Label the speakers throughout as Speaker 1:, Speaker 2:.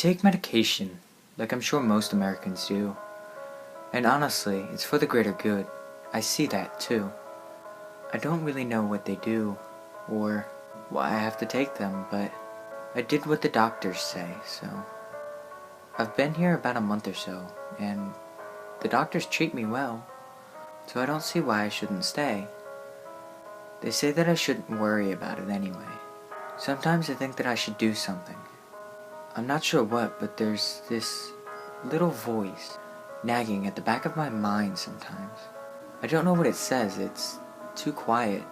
Speaker 1: take medication, like I'm sure most Americans do. And honestly, it's for the greater good. I see that too. I don't really know what they do, or why I have to take them, but I did what the doctors say, so... I've been here about a month or so, and the doctors treat me well, so I don't see why I shouldn't stay. They say that I shouldn't worry about it anyway. Sometimes I think that I should do something. I'm not sure what, but there's this little voice nagging at the back of my mind sometimes. I don't know what it says. It's too quiet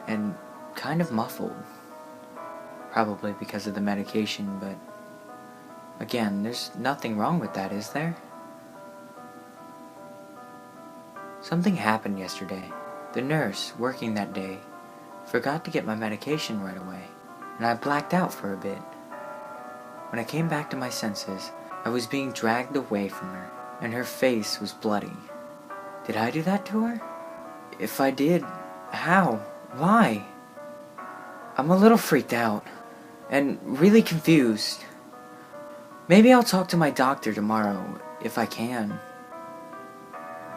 Speaker 1: and kind of muffled. Probably because of the medication, but again, there's nothing wrong with that, is there? Something happened yesterday. The nurse working that day forgot to get my medication right away, and I blacked out for a bit. When I came back to my senses, I was being dragged away from her, and her face was bloody. Did I do that to her? If I did, how? Why? I'm a little freaked out, and really confused. Maybe I'll talk to my doctor tomorrow, if I can.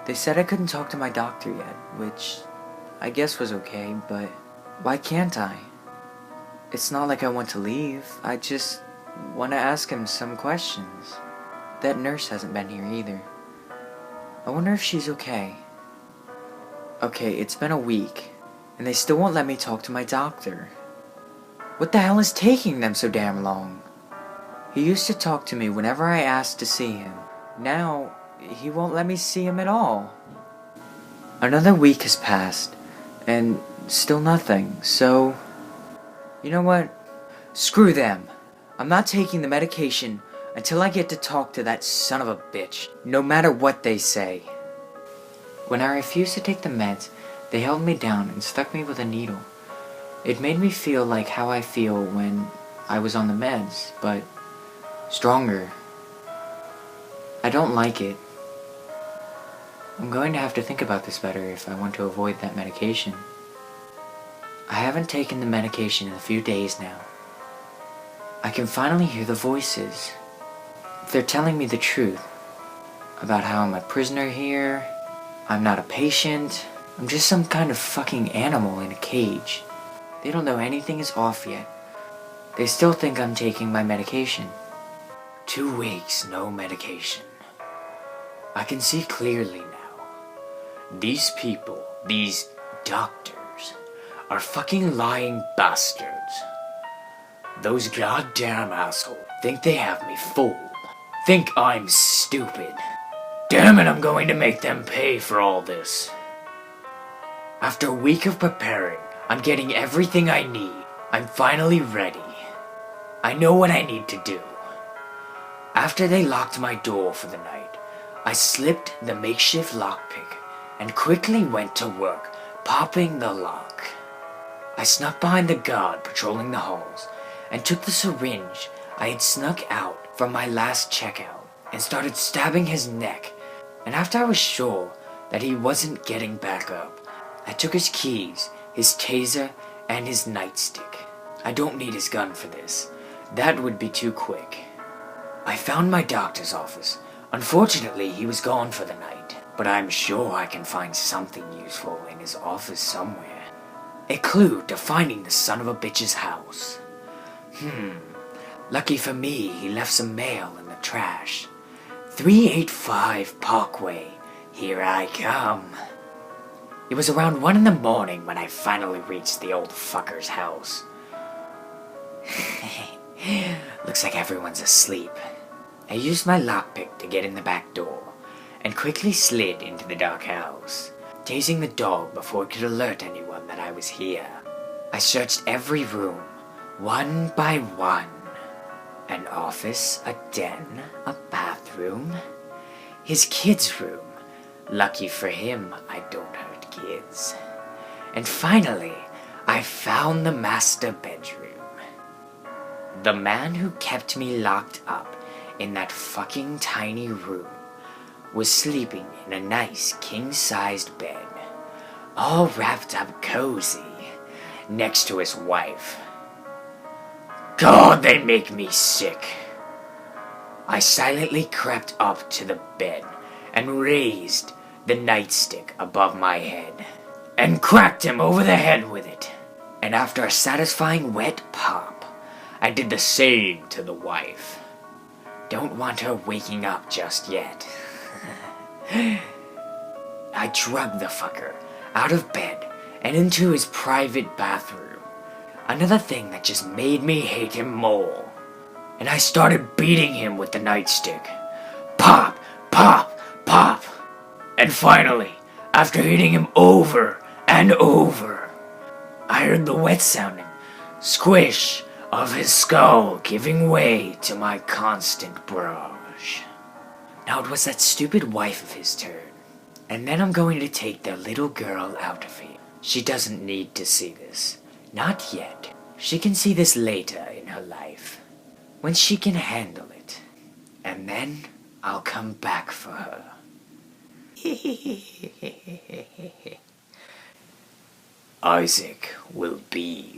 Speaker 1: They said I couldn't talk to my doctor yet, which I guess was okay, but why can't I? It's not like I want to leave, I just want to ask him some questions. That nurse hasn't been here either. I wonder if she's okay. Okay, it's been a week, and they still won't let me talk to my doctor. What the hell is taking them so damn long? He used to talk to me whenever I asked to see him. Now, he won't let me see him at all. Another week has passed, and still nothing, so... You know what? Screw them. I'm not taking the medication until I get to talk to that son of a bitch, no matter what they say. When I refused to take the meds, they held me down and stuck me with a needle. It made me feel like how I feel when I was on the meds, but stronger. I don't like it. I'm going to have to think about this better if I want to avoid that medication. I haven't taken the medication in a few days now. I can finally hear the voices. They're telling me the truth about how I'm a prisoner here, I'm not a patient, I'm just some kind of fucking animal in a cage. They don't know anything is off yet. They still think I'm taking my medication. 2 weeks, no medication. I can see clearly now. These people, these doctors, are fucking lying bastards. Those goddamn assholes think they have me fooled. Think I'm stupid. Damn it, I'm going to make them pay for all this. After a week of preparing, I'm getting everything I need. I'm finally ready. I know what I need to do. After they locked my door for the night, I slipped the makeshift lockpick and quickly went to work, popping the lock. I snuck behind the guard patrolling the halls and took the syringe I had snuck out from my last checkout and started stabbing his neck. And after I was sure that he wasn't getting back up, I took his keys, his taser, and his nightstick. I don't need his gun for this. That would be too quick. I found my doctor's office. Unfortunately, he was gone for the night, but I'm sure I can find something useful in his office somewhere. A clue to finding the son of a bitch's house. Lucky for me, he left some mail in the trash. 385 Parkway, here I come. It was around 1 in the morning when I finally reached the old fucker's house. Looks like everyone's asleep. I used my lockpick to get in the back door, and quickly slid into the dark house, tasing the dog before it could alert anyone that I was here. I searched every room, one by one. An office, a den, a bathroom, his kid's room. Lucky for him, I don't hurt kids. And finally, I found the master bedroom. The man who kept me locked up in that fucking tiny room was sleeping in a nice king-sized bed, all wrapped up cozy, next to his wife. God, they make me sick. I silently crept up to the bed and raised the nightstick above my head and cracked him over the head with it. And after a satisfying wet pop, I did the same to the wife. Don't want her waking up just yet. I dragged the fucker out of bed and into his private bathroom. Another thing that just made me hate him more. And I started beating him with the nightstick. Pop, pop, pop. And finally, after hitting him over and over, I heard the wet sounding squish of his skull giving way to my constant barrage. Now it was that stupid wife of his turn. And then I'm going to take the little girl out of here. She doesn't need to see this. Not yet. She can see this later in her life, when she can handle it. And then I'll come back for her. Isaac will be